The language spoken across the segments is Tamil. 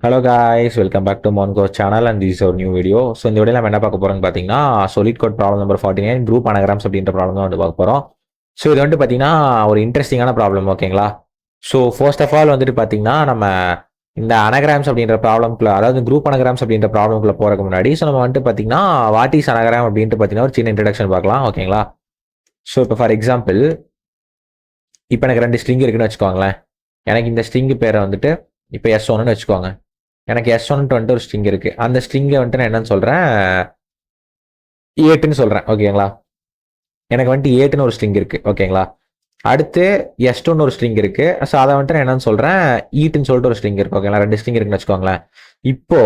Hello guys, welcome back to மோன்கோ சேனல் அண்ட் திஸ் ஒரு நியூ வீடியோ. ஸோ இந்த வீடியோ நம்ம என்ன பார்க்க போகிறோம்னு பார்த்தீங்கன்னா, solid code problem number 49 group anagrams அப்படின்ற ப்ராப்ளம் தான் வந்து பார்க்க போகிறோம். ஸோ இது வந்து பார்த்தீங்கன்னா ஒரு இன்ட்ரெஸ்டிங்கான ப்ராப்ளம், ஓகேங்களா? ஸோ ஃபர்ஸ்ட் ஆஃப் ஆல் வந்துட்டு பார்த்தீங்கன்னா, நம்ம இந்த அனகிராம்ஸ் அப்படின்ற ப்ராப்ளம்குள்ள, அதாவது குரூப் அனகிராம்ஸ் அப்படின்ற ப்ராப்ளம்குள்ள போகிறதுக்கு முன்னாடி ஸோ நம்ம வந்துட்டு பார்த்தீங்கன்னா வாட் இஸ் அனகிராம் அப்படின்ட்டு பார்த்தீங்கன்னா ஒரு சின்ன இன்ட்ரடக்ஷன் பார்க்கலாம், ஓகேங்களா? ஸோ இப்போ ஃபார் எக்ஸாம்பிள், இப்போ எனக்கு 2 ஸ்ட்ரிங் இருக்குன்னு வச்சுக்கோங்களேன். எனக்கு இந்த ஸ்ட்ரிங் பேரை வந்துட்டு இப்போ S1ன்னு வச்சுக்கோங்க. எனக்கு S1ன்ட்டு வந்துட்டு ஒரு ஸ்ட்ரிங் இருக்கு. அந்த ஸ்ட்ரிங்கை வந்துட்டு நான் என்னன்னு சொல்றேன், ஏட்டுன்னு சொல்றேன், ஓகேங்களா? எனக்கு வந்துட்டு ஏட்டுன்னு ஒரு ஸ்ட்ரிங் இருக்கு, ஓகேங்களா? அடுத்து S2ன்னு ஒரு ஸ்ட்ரிங் இருக்கு. ஸோ அதை வந்துட்டு நான் என்னன்னு சொல்றேன், ஈட்டுன்னு சொல்லிட்டு ஒரு ஸ்ட்ரிங் இருக்கு, ஓகேங்களா? 2 ஸ்ட்ரிங் இருக்குன்னு வச்சுக்கோங்களேன். இப்போ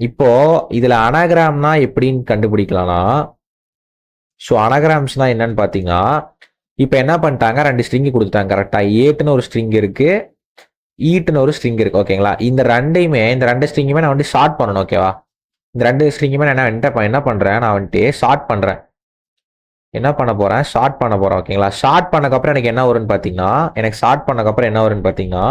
இப்போ இதுல அனகிராம்னா எப்படின்னு கண்டுபிடிக்கலாம்னா, ஸோ அனகிராம்ஸ்னா என்னன்னு பாத்தீங்கன்னா, இப்போ என்ன பண்ணிட்டாங்க, 2 ஸ்ட்ரிங் கொடுத்துட்டாங்க கரெக்டா. ஏட்டுன்னு ஒரு ஸ்ட்ரிங் இருக்கு, ஈட்டுன்னு ஒரு ஸ்ட்ரிங் இருக்கு, ஓகேங்களா? இந்த 2 ஸ்ட்ரிங்குமே நான் வந்து ஷார்ட் பண்ணணும், ஓகேவா? இந்த 2 ஸ்ட்ரிங்குமே நான் என்ன பண்றேன், நான் வந்துட்டு ஷார்ட் பண்றேன். என்ன பண்ண போறேன், ஷார்ட் பண்ண போறேன், ஓகேங்களா? ஷார்ட் பண்ணக்கப்புறம் எனக்கு என்ன வரும்னு பாத்தீங்கன்னா, எனக்கு ஷார்ட் பண்ணக்கப்புறம் என்ன வரும்னு பாத்தீங்கன்னா,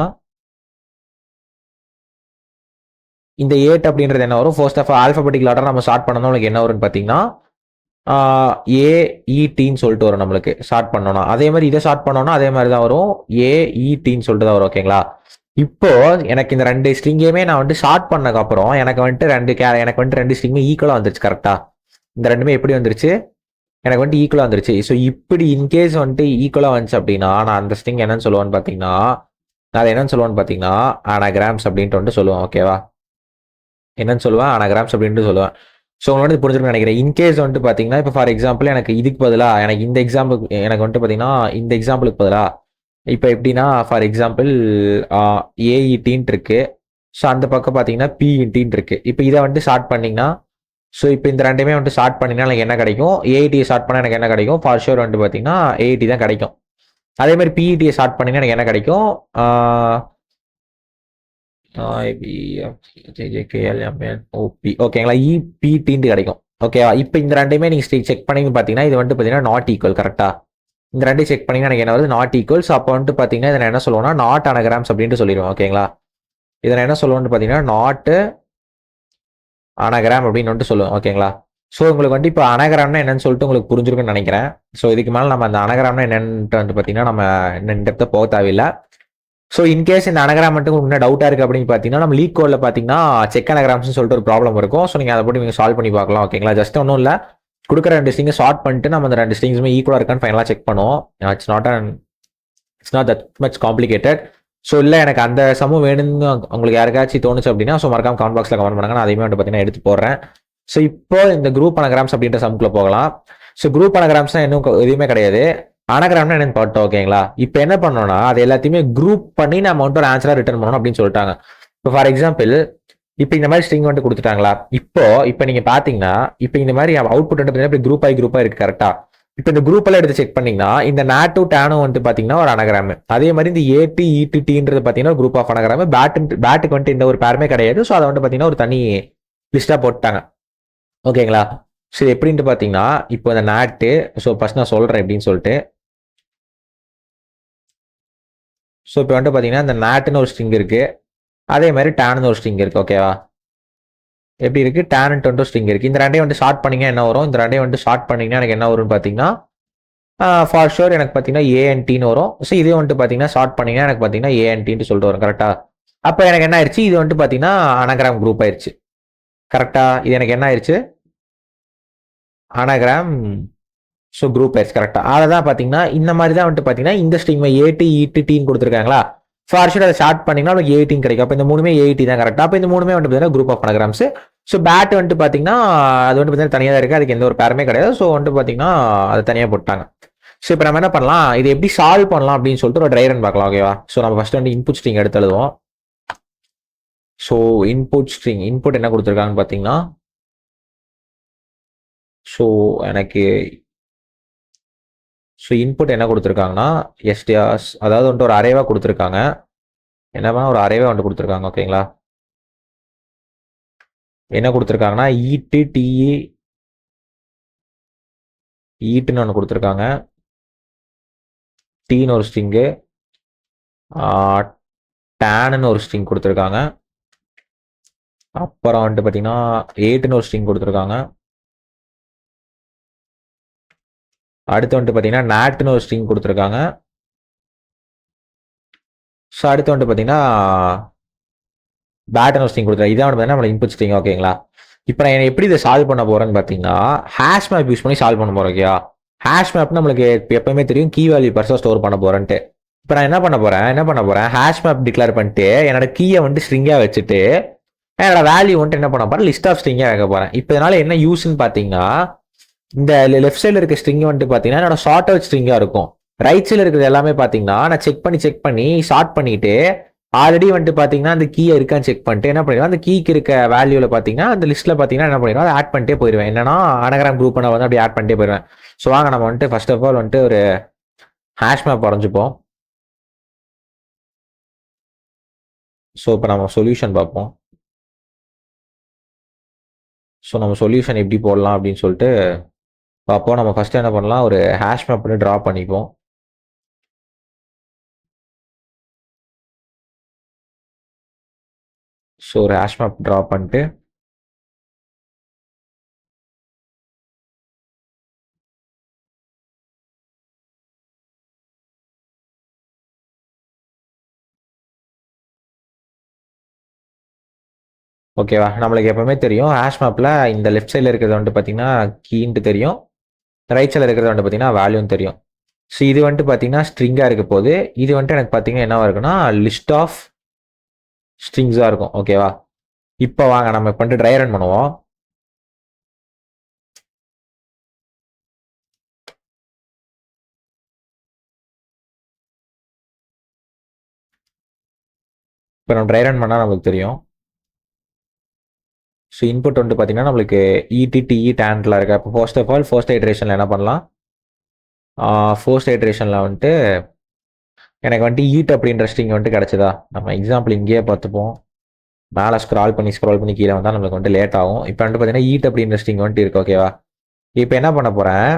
இந்த ஏட் அப்படின்றது என்ன வரும், ஃபர்ஸ்ட் ஆஃப் ஆல்பபெட்டிக்கல் ஆர்டர் நம்ம ஷார்ட் பண்ணணும். உங்களுக்கு என்ன வரும்னு பாத்தீங்கன்னா ஏஇடின்னு சொல்லிட்டு வரும் நம்மளுக்கு ஷார்ட் பண்ணோம்னா. அதே மாதிரி இதை ஷார்ட் பண்ணோம்னா அதே மாதிரி தான் வரும், ஏஇடின்னு சொல்லிட்டு தான் வரும், ஓகேங்களா? இப்போ எனக்கு இந்த 2 ஸ்ட்ரிங்கையுமே நான் வந்துட்டு ஷார்ட் பண்ணதுக்கு அப்புறம் எனக்கு வந்துட்டு எனக்கு வந்துட்டு 2 ஸ்ட்ரிங்குமே ஈக்குவலா வந்துருச்சு, கரெக்டா? இந்த ரெண்டுமே எப்படி வந்துருச்சு, எனக்கு வந்துட்டு ஈக்குவலா வந்துருச்சு. ஸோ இப்படி இன்கேஸ் வந்துட்டு ஈக்குவலா வந்துச்சு அப்படின்னா நான் அந்த ஸ்ட்ரிங் என்னன்னு சொல்லுவேன்னு பார்த்தீங்கன்னா, நான் அதை என்னன்னு சொல்லுவேன்னு பார்த்தீங்கன்னா அனகிராம்ஸ் அப்படின்ட்டு வந்துட்டு சொல்லுவேன், ஓகேவா? என்னன்னு சொல்லுவேன், அனகிராம்ஸ் அப்படின்ட்டு சொல்லுவேன். ஸோ உங்களோட இது புரிஞ்சுக்கணும்னு நினைக்கிறேன். இன்கேஸ் வந்துட்டு பார்த்தீங்கன்னா, இப்போ ஃபார் எக்ஸாம்பிள் எனக்கு இதுக்கு பதிலாக எனக்கு இந்த எக்ஸாம்பிள் எனக்கு வந்துட்டு பார்த்தீங்கன்னா இந்த எக்ஸாம்பிளுக்கு பதிலாக இப்போ எப்படின்னா ஃபார் எக்ஸாம்பிள் ஏஇடின்ட்டு இருக்கு. ஸோ அந்த பக்கம் பார்த்தீங்கன்னா பிஇன்டின்ட்டு இருக்கு. இப்போ இதை வந்துட்டு ஷார்ட் பண்ணீங்கன்னா, ஸோ இப்போ இந்த ரெண்டுமே வந்துட்டு ஷார்ட் பண்ணிங்கன்னா எனக்கு என்ன கிடைக்கும், ஏஐடியை ஷார்ட் பண்ணால் எனக்கு என்ன கிடைக்கும், ஃபார் ஷூர் வந்துட்டு பார்த்தீங்கன்னா ஏஐடி தான் கிடைக்கும். அதே மாதிரி பிஇடியை ஷார்ட் பண்ணிங்கன்னா எனக்கு என்ன கிடைக்கும், ஓகேங்களா? இபிடின்ட்டு கிடைக்கும், ஓகேவா? இப்போ இந்த ரெண்டுமே நீங்க செக் பண்ணி பார்த்தீங்கன்னா இது வந்துட்டு பார்த்தீங்கன்னா நாட் ஈக்குவல், கரெக்டா? இந்த ரெண்டையும் செக் பண்ணீங்கன்னா எனக்கு என்ன வருது, நாட் ஈக்குவல். ஸோ அப்போ வந்துட்டு பார்த்தீங்கன்னா இதை நான் என்ன சொல்லுவேன்னா நாட் அனகிராம்ஸ் அப்படின்ட்டு சொல்லிடுவேன், ஓகேங்களா? இதை நான் என்ன சொல்லுவேன்னு பார்த்தீங்கன்னா நாட் அனகிராம் அப்படின்னு வந்துட்டு சொல்லுவேன், ஓகேங்களா? ஸோ உங்களுக்கு வந்துட்டு இப்போ அனகிராம்னா என்னன்னு சொல்லிட்டு உங்களுக்கு புரிஞ்சிருக்குன்னு நினைக்கிறேன். ஸோ இதுக்கு மேலே நம்ம அந்த அனகிராம்னா என்னன்ட்டு வந்து பார்த்தீங்கன்னா நம்ம இந்த இடத்த போக தேவையில்லை. ஸோ இன்கேஸ் இந்த அனகிராம் மட்டும் உங்களுக்கு டவுட்டாக இருக்குது அப்படின்னு பார்த்தீங்கன்னா, நம்ம லீக் கோடில் பார்த்தீங்கன்னா செக் அனகிராம்ஸ்னு சொல்லிட்டு ஒரு ப்ராப்ளம் இருக்கும். ஸோ நீங்கள் அதை போட்டு நீங்கள் சால்வ் பண்ணி பார்க்கலாம், ஓகேங்களா? ஜஸ்ட் ஒன்றும் இல்லை, கொடுக்குற 2 ஸ்ட்ரிங்கை ஷார்ட் பண்ணிட்டு நம்ம அந்த 2 ஸ்ட்ரிங்ஸுமே ஈக்குவலாக இருக்கான்னு ஃபைனலாக செக் பண்ணுவோம். It's not that much complicated. So இல்லை எனக்கு அந்த சமம் வேணும்னு உங்களுக்கு யாருக்காச்சும் தோணுச்சு அப்படின்னா ஸோ மறக்காம கமெண்ட் பாக்ஸில் கமெண்ட் பண்ணுங்க, நான் அதையுமே வந்து பார்த்தீங்கன்னா எடுத்து போடுறேன். ஸோ இப்போ இந்த குரூப் அனகிராம்ஸ் அப்படின்ற சம்குள்ள போகலாம். ஸோ குரூப் அனகிராம்ஸ்னா இன்னும் எதுவுமே கிடையாது, அனகிராம்னா என்னன்னு பார்த்தோம், ஓகேங்களா? இப்போ என்ன பண்ணோம்னா அது எல்லாத்தையுமே குரூப் பண்ணி நம்ம வந்துட்டு ஒரு ஆன்சரா ரிட்டர்ன் பண்ணணும் அப்படின்னு சொல்லிட்டாங்க. இப்போ ஃபார் எக்ஸாம்பிள், இப்போ இந்த மாதிரி ஸ்ட்ரிங் வந்துட்டு கொடுத்துட்டாங்களா, இப்போ நீங்க பாத்தீங்கன்னா இப்போ இந்த மாதிரி அவுட்புட் வந்து குரூப்பா இருக்கு, கரெக்டா? இப்போ இந்த குரூப் எல்லாம் எடுத்து செக் பண்ணீங்கன்னா இந்த நாட்டு டேனும் வந்துட்டு பாத்தீங்கன்னா ஒரு அனகிராம். அதே மாதிரி இந்த ஏடி இடி டீன்றது பாத்தீங்கன்னா குரூப் ஆஃப் அனகிராம். பேட்டுக்கு வந்துட்டு இந்த ஒரு பேருமே கிடையாது. ஸோ அதை வந்துட்டு பாத்தீங்கன்னா ஒரு தனி லிஸ்டா போட்டாங்க, ஓகேங்களா? ஸோ எப்படின்ட்டு பாத்தீங்கன்னா இப்போ இந்த நாட்டு, ஸோ ஃபர்ஸ்ட் நான் சொல்றேன் எப்படின்னு சொல்லிட்டு. ஸோ இப்போ வந்துட்டு பாத்தீங்கன்னா இந்த நாட்டுன்னு ஒரு ஸ்ட்ரிங் இருக்கு, அதே மாதிரி டேன்னு ஒரு ஸ்ட்ரிங் இருக்கு, ஓகேவா? எப்படி இருக்கு, டேன் டுவெண்ட்டோ ஸ்ட்ரிங் இருக்கு. இந்த ரெண்டையும் வந்து ஷார்ட் பண்ணீங்கன்னா என்ன வரும், இந்த ரெண்டையும் வந்து ஷார்ட் பண்ணீங்கன்னா எனக்கு என்ன வரும்னு பார்த்தீங்கன்னா ஃபார் ஷூர் எனக்கு பார்த்தீங்கன்னா ஏஎன்டின்னு வரும். ஸோ இதே வந்துட்டு பார்த்தீங்கன்னா ஷார்ட் பண்ணீங்கன்னா எனக்கு பார்த்தீங்கன்னா ஏஎன்டின்னு சொல்லிட்டு வரும், கரெக்டா? அப்போ எனக்கு என்ன ஆயிடுச்சு, இது வந்துட்டு பார்த்தீங்கன்னா அனகிராம் குரூப் ஆயிடுச்சு, கரெக்டா? இது எனக்கு என்ன ஆயிடுச்சு, அனகிராம் ஸோ குரூப் ஆயிடுச்சு, கரெக்டா? அதான் பார்த்தீங்கன்னா இந்த மாதிரி தான் வந்துட்டு பார்த்தீங்கன்னா இந்த ஸ்ட்ரிங் ஏடி இட்டு டீன்னு கொடுத்துருக்காங்களா, ஃபார் ஷூர் அதை ஷார்ட் பண்ணீங்கன்னா உங்களுக்கு 18 கிடைக்கும். அப்போ இந்த மூணுமே 80 தான், கரெக்டா? அப்போ இந்த மூணுமே வந்துட்டு பார்த்தீங்கன்னா குரூப் ஆஃப் அனகிராம்ஸ். ஸோ பேட் வந்துட்டு பார்த்தீங்கன்னா அது வந்துட்டு பார்த்தீங்கன்னா தனியாக தான் இருக்குது, அதுக்கு எந்த ஒரு பேருமே கிடையாது. ஸோ வந்துட்டு பார்த்தீங்கன்னா அது தனியாக போட்டாங்க. ஸோ இப்போ நம்ம என்ன பண்ணலாம், இது எப்படி சால்வ் பண்ணலாம் அப்படின்னு சொல்லிட்டு ஒரு ட்ரை ரன் பார்க்கலாம், ஓகேவா? ஸோ நம்ம ஃபர்ஸ்ட் வந்து இன்புட் ஸ்ட்ரிங் எடுத்து எழுதுவோம். ஸோ இன்புட் என்ன கொடுத்துருக்காங்கன்னு பார்த்தீங்கன்னா, ஸோ எனக்கு ஸோ இன்புட் என்ன கொடுத்துருக்காங்கன்னா எஸ்டிஆர்ஸ், அதாவது வந்துட்டு ஒரு அரேவா கொடுத்துருக்காங்க. என்னன்னா ஒரு அரேவா வந்துட்டு கொடுத்துருக்காங்க, ஓகேங்களா? என்ன கொடுத்துருக்காங்கன்னா ஈட்டு டிஇ ஈட்டுன்னு ஒன்று கொடுத்துருக்காங்க, டீன்னு ஒரு ஸ்ட்ரிங்கு, டேன்னு ஒரு ஸ்ட்ரிங் கொடுத்துருக்காங்க, அப்புறம் வந்துட்டு பார்த்தீங்கன்னா 8ன்னு ஒரு ஸ்ட்ரிங் கொடுத்துருக்காங்க. அடுத்து வந்துட்டு பார்த்தீங்கன்னா நாட்னு ஒரு ஸ்ட்ரிங் கொடுத்துருக்காங்க. ஸோ அடுத்து வந்துட்டு பார்த்தீங்கன்னா பேட்னு ஒரு ஸ்ட்ரிங் கொடுத்துருக்காங்க. இதான் வந்து பார்த்தீங்கன்னா நம்மளோட இன்புட் ஸ்ட்ரிங் ஓகேங்களா. இப்போ நான் எப்படி இதை சால்வ் பண்ண போறேன்னு பார்த்தீங்கன்னா ஹேஷ் மேப் யூஸ் பண்ணி சால்வ் பண்ண போறேன் ஓகேவா. ஹேஷ் மேப் நம்மளுக்கு எப்பவுமே தெரியும் கீ வேல்யூ பர்சா ஸ்டோர் பண்ண போறேன்ட்டு. இப்போ நான் என்ன பண்ண போறேன் ஹேஷ் மேப் டிக்ளேர் பண்ணிட்டு என்னோட கீயை வந்து ஸ்ட்ரிங்கா வச்சுட்டு என்னோட வேல்யூ வந்துட்டு என்ன பண்ண போறேன் லிஸ்ட் ஆஃப் ஸ்ட்ரிங்கா வைக்க போறேன். இப்போ இதனால என்ன யூஸ்ன்னு பார்த்தீங்கன்னா இந்த லெஃப்ட் சைடில் இருக்க ஸ்ட்ரிங் வந்துட்டு பார்த்தீங்கன்னா என்னோட ஷார்ட் அவுட் ஸ்ட்ரிங்கா இருக்கும். ரைட் சைடில் இருக்கிறது எல்லாமே பார்த்தீங்கன்னா நான் செக் பண்ணி ஷார்ட் பண்ணிட்டு ஆல்ரெடி வந்துட்டு பார்த்தீங்கன்னா அந்த கீ இருக்கான்னு செக் பண்ணிட்டு என்ன பண்ணிடுவேன் அந்த கீக்கு இருக்க வேல்யூவில் பார்த்தீங்கன்னா அந்த லிஸ்ட்டில் பார்த்தீங்கன்னா என்ன பண்ணிடுவேன் அதை ஆட் பண்ணிட்டே போயிடுவேன். என்னன்னா அனகிராம் குரூப் நான் வந்து அப்படி ஆட் பண்ணிட்டே போயிடுவேன். ஸோ வாங்க நம்ம வந்துட்டு ஃபர்ஸ்ட் ஆஃப் ஆல் வந்துட்டு ஒரு ஹேஷ் மேப் வரைஞ்சிப்போம். ஸோ இப்போ நம்ம சொல்யூஷன் பார்ப்போம். ஸோ நம்ம சொல்யூஷன் எப்படி போடலாம் அப்படின்னு சொல்லிட்டு பார்ப்போம். நம்ம ஃபர்ஸ்ட் என்ன பண்ணலாம் ஒரு ஹேஷ் மேப் பண்ணி ட்ரா பண்ணிப்போம். ஸோ ஒரு ஹேஷ் மேப் ட்ரா பண்ணிட்டு ஓகேவா. நம்மளுக்கு எப்பவுமே தெரியும் ஹேஷ் மேப்பில் இந்த லெஃப்ட் சைடில் இருக்கிறது வந்துட்டு பார்த்தீங்கன்னா கீன்ட்டு தெரியும், ரைட் சைடில் இருக்கிறது வந்துட்டு பார்த்தீங்கன்னா வேல்யூன்னு தெரியும். ஸோ இது வந்துட்டு பார்த்தீங்கன்னா ஸ்ட்ரிங்காக இருக்க போது இது வந்துட்டு எனக்கு பார்த்தீங்கன்னா என்னவா இருக்குன்னா லிஸ்ட் ஆஃப் ஸ்ட்ரிங்ஸாக இருக்கும் ஓகேவா. இப்போ வாங்க நம்ம இப்போ வந்துட்டு ட்ரை ரன் பண்ணுவோம். இப்போ நம்ம ட்ரை ரன் பண்ணால் நம்மளுக்கு தெரியும். ஸோ இன்புட் வந்துட்டு பார்த்தீங்கன்னா நம்மளுக்கு இடிடிஇ டேன்ட்லாம் இருக்கு. அப்போ ஃபர்ஸ்ட் ஆஃப் ஆல் ஃபர்ஸ்ட் ஐட்ரேஷனில் என்ன பண்ணலாம் ஃபர்ஸ்ட் ஐட்ரேஷனில் வந்துட்டு எனக்கு வந்துட்டு ஈட் அப்படின்ற ஸ்ட்ரிங் வந்துட்டு கிடச்சிதா. நம்ம எக்ஸாம்பிள் இங்கேயே பார்த்துப்போம். மேலே ஸ்க்ரால் பண்ணி கீழே வந்தால் நம்மளுக்கு வந்துட்டு லேட் ஆகும். இப்போ வந்துட்டு பார்த்தீங்கன்னா ஈட் அப்படின்ற ஸ்ட்ரிங் வந்துட்டு இருக்கு ஓகேவா. இப்போ என்ன பண்ண போகிறேன்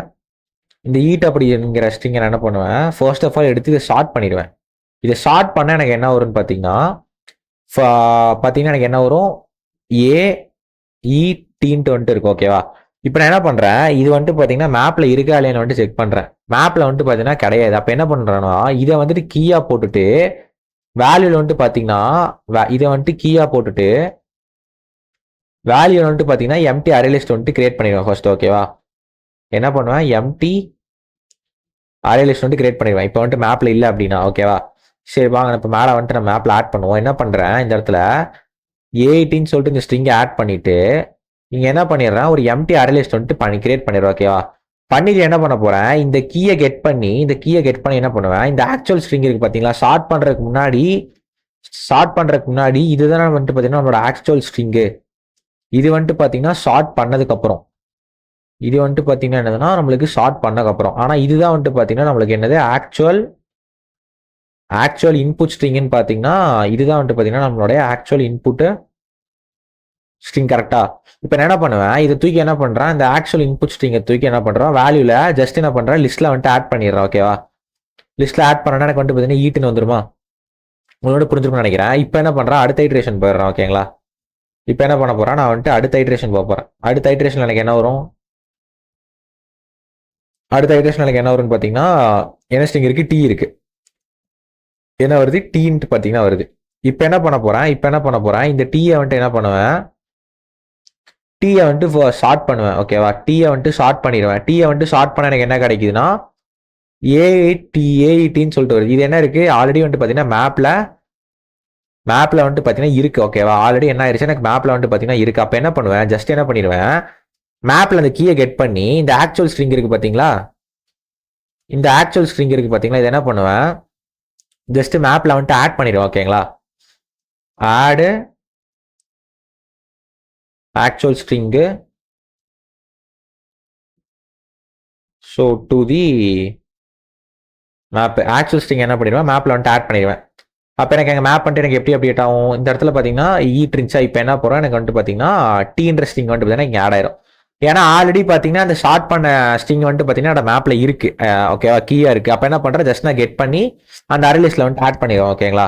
இந்த ஈட் அப்படிங்கிற ஸ்ட்ரிங்கை நான் என்ன பண்ணுவேன் ஃபர்ஸ்ட் ஆஃப் ஆல் எடுத்து இதை ஷார்ட் பண்ணிடுவேன். இதை ஷார்ட் பண்ண எனக்கு என்ன வரும்னு பார்த்தீங்கன்னா எனக்கு என்ன வரும் ஏஇடின்ட்டு வந்துட்டு இருக்கு ஓகேவா. இப்போ நான் என்ன பண்ணுறேன் இது வந்துட்டு பார்த்தீங்கன்னா மேப்பில் இருக்கா இல்லையான்னு வந்துட்டு செக் பண்ணுறேன். மேப்பில் வந்துட்டு பார்த்தீங்கன்னா கிடையாது. அப்போ என்ன பண்ணுறேன்னா இதை வந்துட்டு கீயாக போட்டுட்டு வேல்யூவில் வந்துட்டு பார்த்தீங்கன்னா இதை வந்துட்டு கீயாக போட்டுட்டு வேல்யூ வந்துட்டு பார்த்தீங்கன்னா எம்டி அரே லிஸ்ட் வந்துட்டு கிரியேட் பண்ணிடுவேன் ஃபர்ஸ்ட் ஓகேவா. என்ன பண்ணுவேன் எம்டி அரே லிஸ்ட் வந்துட்டு கிரியேட் பண்ணிடுவேன். இப்போ வந்துட்டு மேப்பில் இல்லை அப்படின்னா ஓகேவா. சரி வாங்க இப்போ மேலே வந்துட்டு நான் மேப்பில் ஆட் பண்ணுவோம். என்ன பண்ணுறேன் இந்த இடத்துல ஏஐடின்னு சொல்லிட்டு இந்த ஸ்ட்ரிங்கை ஆட் பண்ணிட்டு இங்கே என்ன பண்ணிடுறேன் ஒரு எம்டி அரே லிஸ்ட் வந்துட்டு கிரியேட் பண்ணிடுறேன் ஓகேவா. பண்ணிட்டு என்ன பண்ண போறேன் இந்த கீயை கெட் பண்ணி என்ன பண்ணுவேன் இந்த ஆக்சுவல் ஸ்ட்ரிங் இருக்கு பார்த்தீங்களா ஷார்ட் பண்ணுறதுக்கு முன்னாடி இதுதான் வந்துட்டு பார்த்தீங்கன்னா நம்மளோட ஆக்சுவல் ஸ்ட்ரிங்கு. இது வந்துட்டு பார்த்தீங்கன்னா ஷார்ட் பண்ணதுக்கப்புறம் இது வந்துட்டு பார்த்தீங்கன்னா என்னதுன்னா நம்மளுக்கு ஷார்ட் பண்ணதுக்கப்புறம் ஆனால் இதுதான் வந்துட்டு பார்த்தீங்கன்னா நம்மளுக்கு என்னது ஆக்சுவல் இன்புட் ஸ்ட்ரிங்னு பார்த்தீங்கன்னா இதுதான் வந்துட்டு பார்த்தீங்கன்னா நம்மளுடைய ஆக்சுவல் இன்புட்டு ஸ்ட்ரிங் கரெக்டா. இப்போ என்ன பண்ணுவேன் இதை தூக்கி என்ன பண்ணுறேன் இந்த ஆக்சுவல் இன்புட் ஸ்ட்ரிங்கை தூக்கி என்ன பண்ணுறோம் வேல்யூவில் ஜஸ்ட் என்ன பண்ணுறேன் லிஸ்ட்டில் வந்துட்டு ஆட் பண்ணிடுறேன் ஓகேவா. லிஸ்ட்டில் ஆட் பண்ணனா எனக்கு வந்துட்டு பார்த்தீங்கன்னா ஈட்டுன்னு வந்துருமா உங்களோட புரிஞ்சுக்கணும்னு நினைக்கிறேன். இப்போ என்ன பண்ணுறேன் அடுத்த ஐட்ரேஷன் போயிடுறேன் ஓகேங்களா. இப்போ என்ன பண்ண போகிறேன் நான் வந்துட்டு அடுத்த ஐட்ரேஷன் போக போகிறேன். அடுத்த ஐட்ரேஷன் எனக்கு என்ன வரும்னு பார்த்தீங்கன்னா என்ன ஸ்ட்ரிங் இருக்குது டி இருக்குது என்ன வருது டீன்ட்டு பார்த்தீங்கன்னா வருது. இப்போ என்ன பண்ண போகிறேன் இந்த டீயை வந்துட்டு என்ன பண்ணுவேன் டீயை வந்துட்டு ஷார்ட் பண்ணுவேன் ஓகேவா. டீயை வந்துட்டு ஷார்ட் பண்ணிடுவேன். டீயை வந்துட்டு ஷார்ட் பண்ண எனக்கு என்ன கிடைக்குதுன்னா ஏஐடின்னு சொல்லிட்டு வருது. இது என்ன இருக்குது ஆல்ரெடி வந்துட்டு பார்த்தீங்கன்னா மேப்பில் வந்துட்டு பார்த்தீங்கன்னா இருக்குது ஓகேவா. ஆல்ரெடி என்ன ஆயிடுச்சு எனக்கு மேப்பில் வந்துட்டு பார்த்தீங்கன்னா இருக்குது. அப்போ என்ன பண்ணுவேன் ஜஸ்ட் என்ன பண்ணிடுவேன் மேப்பில் அந்த கீயை கெட் பண்ணி இந்த ஆக்சுவல் ஸ்ட்ரிங் இருக்குது பார்த்தீங்களா இது என்ன பண்ணுவேன் ஜஸ்ட் மேப்பில் வந்துட்டு ஆட் பண்ணிடுவேன் ஓகேங்களா. ஆடு actual string so to the map actual string என்ன பண்ணிடுவேன் மேப்பில் வந்துட்டு ஆட் பண்ணிடுவேன். அப்போ எனக்கு எங்கள் மேப் வந்துட்டு எனக்கு எப்படி அப்டேட் ஆகும் இந்த இடத்துல பார்த்தீங்கன்னா ஈட்ரின்ஸா இப்போ என்ன போகிறோம் எனக்கு வந்துட்டு பார்த்தீங்கன்னா டீன்ற ஸ்ட்ரிங் வந்துட்டு பார்த்தீங்கன்னா இங்கே ஆட் ஆயிரும். ஏன்னா ஆல்ரெடி பார்த்தீங்கன்னா அந்த ஷார்ட் பண்ண ஸ்ட்ரிங் வந்துட்டு பார்த்தீங்கன்னா அந்த மேப்பில் இருக்குது ஓகேவா கீயாக இருக்குது. அப்போ என்ன பண்ணுறேன் ஜஸ்ட் நான் கெட் பண்ணி அந்த அரே லிஸ்ட்டில் வந்துட்டு ஆட் பண்ணிடுவோம் ஓகேங்களா.